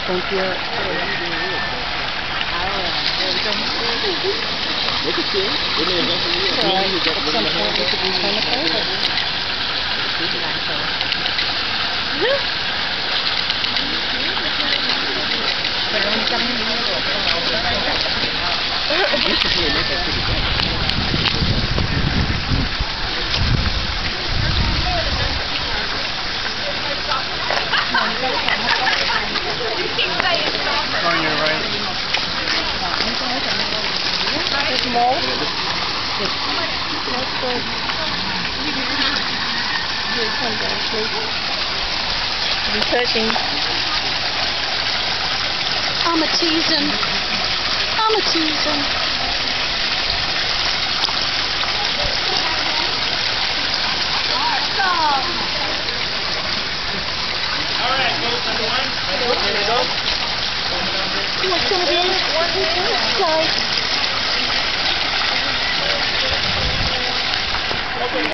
Thank you. Look at you. At some point we could be kind of fun. On your right. Small. Researching. I'm a teasing. I'm a teasing. All right, go. What's going to be?